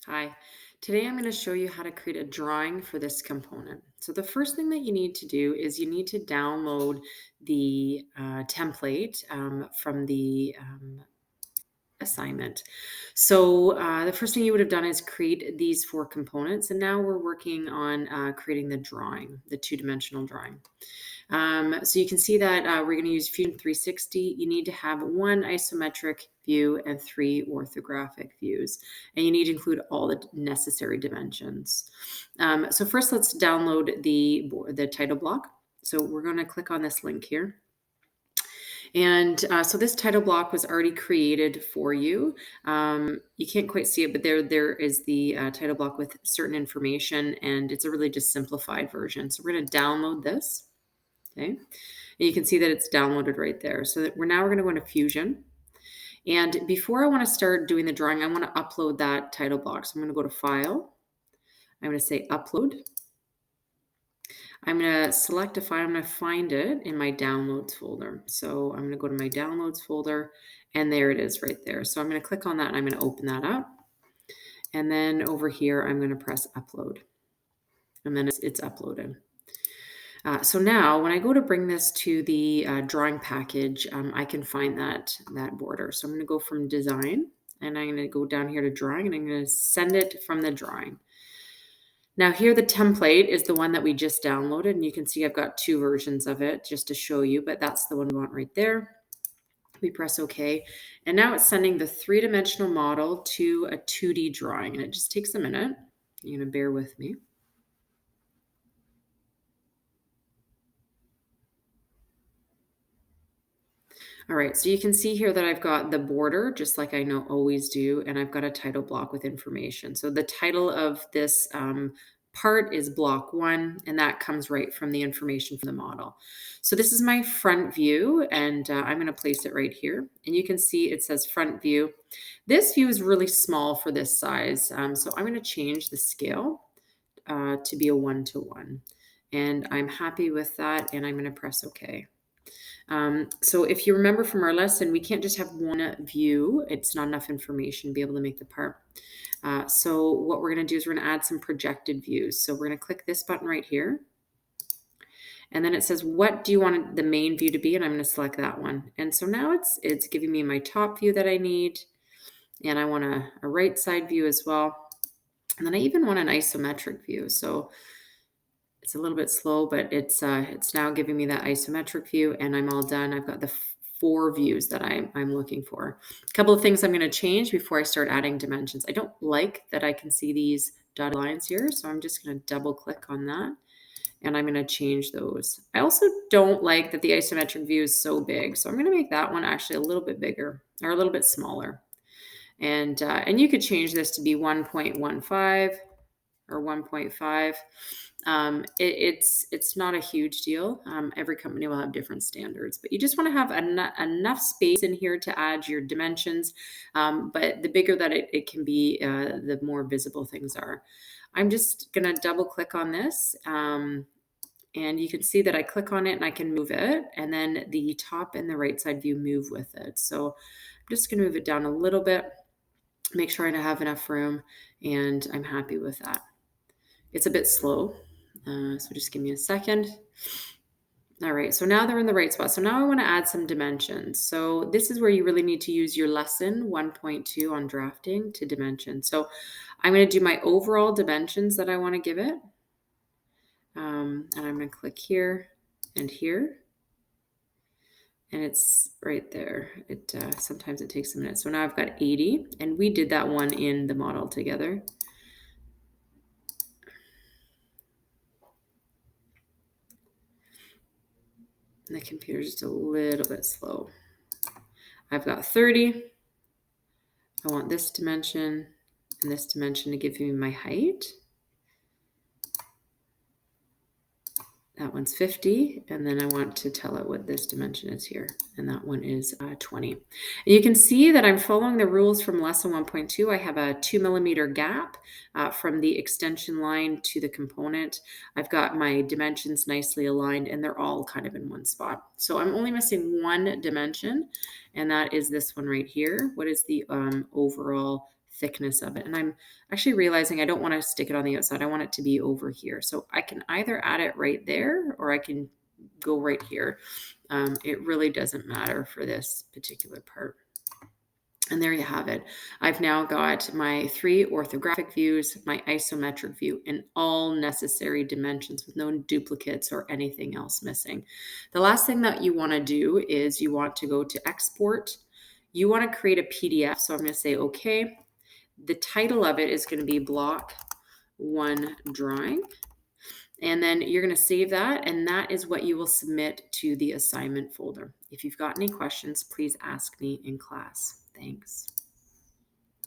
Hi, today I'm going to show you how to create a drawing for this component. So the first thing that you need to do is you need to download the template from the assignment. So the first thing you would have done is create these four components, and now we're working on creating the drawing, the two-dimensional drawing. So you can see that we're going to use Fusion 360. You need to have one isometric view and three orthographic views, and you need to include all the necessary dimensions. So first, let's download the title block. So we're going to click on this link here. And so this title block was already created for you. You can't quite see it, but there is the title block with certain information, and it's a really just simplified version. So we're going to download this. Okay. And you can see that it's downloaded right there. So that we're going to go into Fusion. And before I want to start doing the drawing, I want to upload that title block. So I'm going to go to File. I'm going to say Upload. I'm going to select a file. I'm going to find it in my Downloads folder. So I'm going to go to my Downloads folder, and there it is right there. So I'm going to click on that, and I'm going to open that up. And then over here, I'm going to press Upload. And then it's uploaded. So now when I go to bring this to the drawing package, I can find that border. So I'm going to go from design, and I'm going to go down here to drawing, and I'm going to send it from the drawing. Now here the template is the one that we just downloaded, and you can see I've got two versions of it just to show you, but that's the one we want right there. We press OK, and now it's sending the three-dimensional model to a 2D drawing, and it just takes a minute. You're going to bear with me. All right, so you can see here that I've got the border, just like I always do, and I've got a title block with information. So the title of this part is block 1, and that comes right from the information from the model. So this is my front view, and I'm going to place it right here. And you can see it says front view. This view is really small for this size, so I'm going to change the scale to be a 1:1. And I'm happy with that, and I'm going to press OK. So if you remember from our lesson, we can't just have one view. It's not enough information to be able to make the part. So what we're going to do is we're going to add some projected views. So we're going to click this button right here. And then it says, what do you want the main view to be? And I'm going to select that one. And so now it's giving me my top view that I need. And I want a right side view as well. And then I even want an isometric view. So it's a little bit slow, but it's now giving me that isometric view, and I'm all done. I've got the four views that I'm looking for. A couple of things I'm going to change before I start adding dimensions. I don't like that I can see these dotted lines here, so I'm just going to double click on that, and I'm going to change those. I also don't like that the isometric view is so big, so I'm going to make that one actually a little bit bigger or a little bit smaller. And you could change this to be 1.15 or 1.5. It's not a huge deal. Every company will have different standards, but you just want to have enough space in here to add your dimensions. But the bigger that it can be, the more visible things are. I'm just going to double click on this. And you can see that I click on it and I can move it. And then the top and the right side view move with it. So I'm just going to move it down a little bit, make sure I have enough room, and I'm happy with that. It's a bit slow, so just give me a second. All right, so now they're in the right spot. So now I want to add some dimensions. So this is where you really need to use your lesson 1.2 on drafting to dimension. So I'm going to do my overall dimensions that I want to give it. And I'm going to click here and here. And it's right there. Sometimes it takes a minute. So now I've got 80, and we did that one in the model together. And the computer's just a little bit slow. I've got 30. I want this dimension and this dimension to give me my height. That one's 50, and then I want to tell it what this dimension is here, and that one is 20. And you can see that I'm following the rules from lesson 1.2. I have a 2mm gap from the extension line to the component. I've got my dimensions nicely aligned, and they're all kind of in one spot. So I'm only missing one dimension, and that is this one right here. What is the overall thickness of it. And I'm actually realizing I don't want to stick it on the outside. I want it to be over here. So I can either add it right there or I can go right here. It really doesn't matter for this particular part. And there you have it. I've now got my 3 orthographic views, my isometric view, in all necessary dimensions with no duplicates or anything else missing. The last thing that you want to do is you want to go to export. You want to create a PDF. So I'm going to say, okay. The title of it is going to be block 1 drawing. And then you're going to save that. And that is what you will submit to the assignment folder. If you've got any questions, please ask me in class. Thanks.